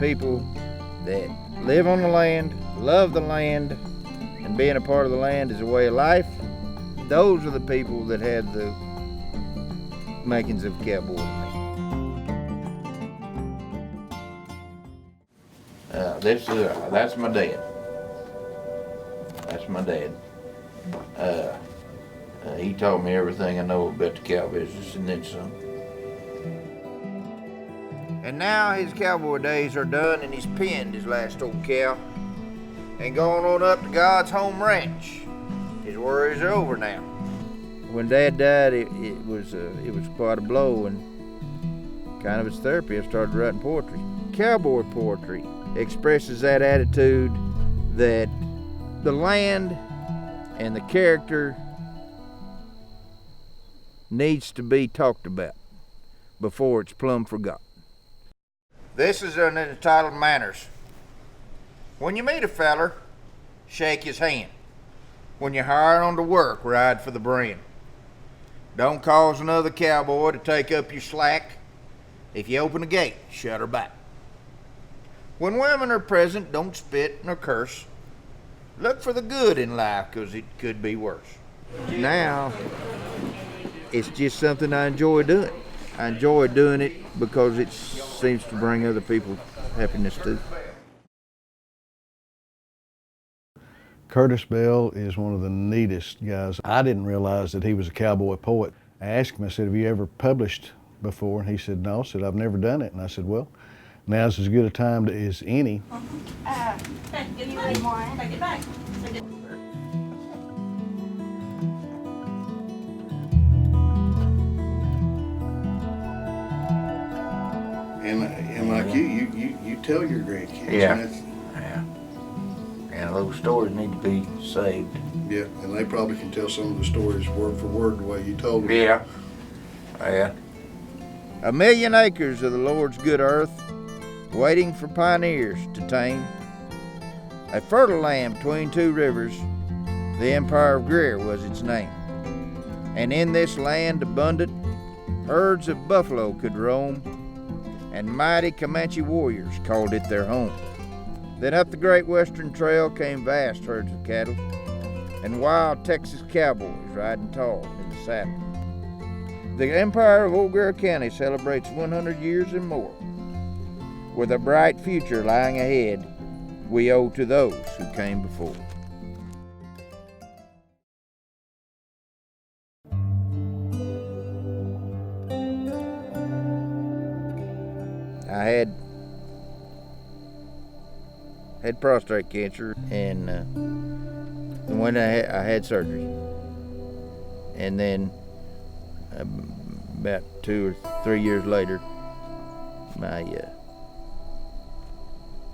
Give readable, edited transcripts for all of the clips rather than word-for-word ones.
people that live on the land, love the land, and being a part of the land is a way of life. Those are the people that have the makings of cowboy to me. That's my dad. That's my dad. He taught me everything I know about the cow business and then some. And now his cowboy days are done, and he's pinned his last old cow and going on up to God's home ranch. His worries are over now. When Dad died, it was quite a blow, and kind of his therapy, I started writing poetry. Cowboy poetry expresses that attitude that the land and the character needs to be talked about before it's plumb forgot. This is an entitled Manners. When you meet a feller, shake his hand. When you hire on to work, ride for the brand. Don't cause another cowboy to take up your slack. If you open a gate, shut her back. When women are present, don't spit nor curse. Look for the good in life, 'cause it could be worse. Now, it's just something I enjoy doing. I enjoy doing it because it seems to bring other people happiness too. Curtis Bell is one of the neatest guys. I didn't realize that he was a cowboy poet. I asked him, I said, have you ever published before? And he said, no. I said, I've never done it. And I said, well, now's as good a time as any. Give me one more. Take it back. And like you tell your grandkids. Yeah. And those stories need to be saved. Yeah, and they probably can tell some of the stories word for word the way you told them. Yeah. Yeah. 1,000,000 acres of the Lord's good earth, waiting for pioneers to tame. A fertile land between two rivers, the Empire of Greer was its name. And in this land abundant, herds of buffalo could roam, and mighty Comanche warriors called it their home. Then up the Great Western Trail came vast herds of cattle, and wild Texas cowboys riding tall in the saddle. The Empire of Old Greer County celebrates 100 years and more. With a bright future lying ahead, we owe to those who came before. I had prostate cancer, and when I had surgery, and then about 2 or 3 years later,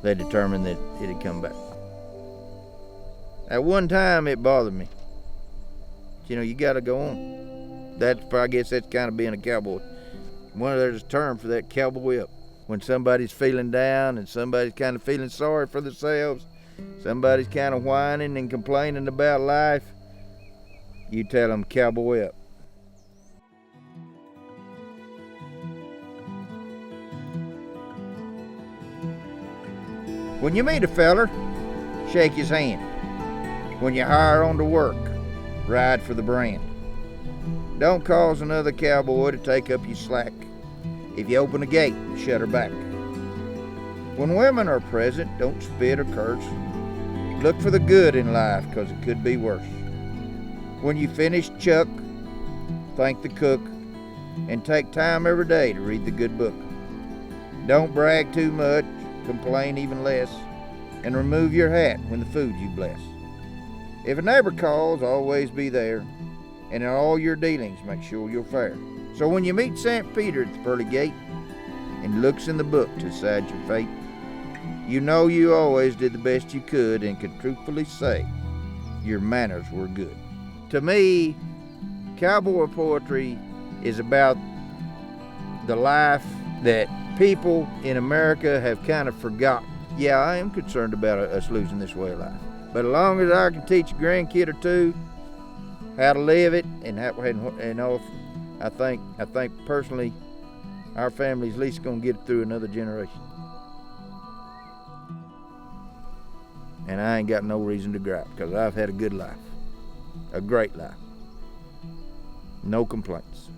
they determined that it had come back. At one time, it bothered me. You know, you got to go on. I guess that's kind of being a cowboy. There's a term for that, cowboy up. When somebody's feeling down and somebody's kind of feeling sorry for themselves, somebody's kind of whining and complaining about life, you tell them, cowboy up. When you meet a feller, shake his hand. When you hire on to work, ride for the brand. Don't cause another cowboy to take up your slack. If you open a gate, shut her back. When women are present, don't spit or curse. Look for the good in life, 'cause it could be worse. When you finish chuck, thank the cook, and take time every day to read the good book. Don't brag too much, complain even less, and remove your hat when the food you bless. If a neighbor calls, always be there, and in all your dealings, make sure you're fair. So when you meet St. Peter at the pearly gate and looks in the book to decide your fate, you know you always did the best you could and could truthfully say your manners were good. To me, cowboy poetry is about the life that people in America have kind of forgotten. Yeah, I am concerned about us losing this way of life. But as long as I can teach a grandkid or two how to live it, I think personally, our family's at least gonna get it through another generation. And I ain't got no reason to gripe, because I've had a good life. A great life. No complaints.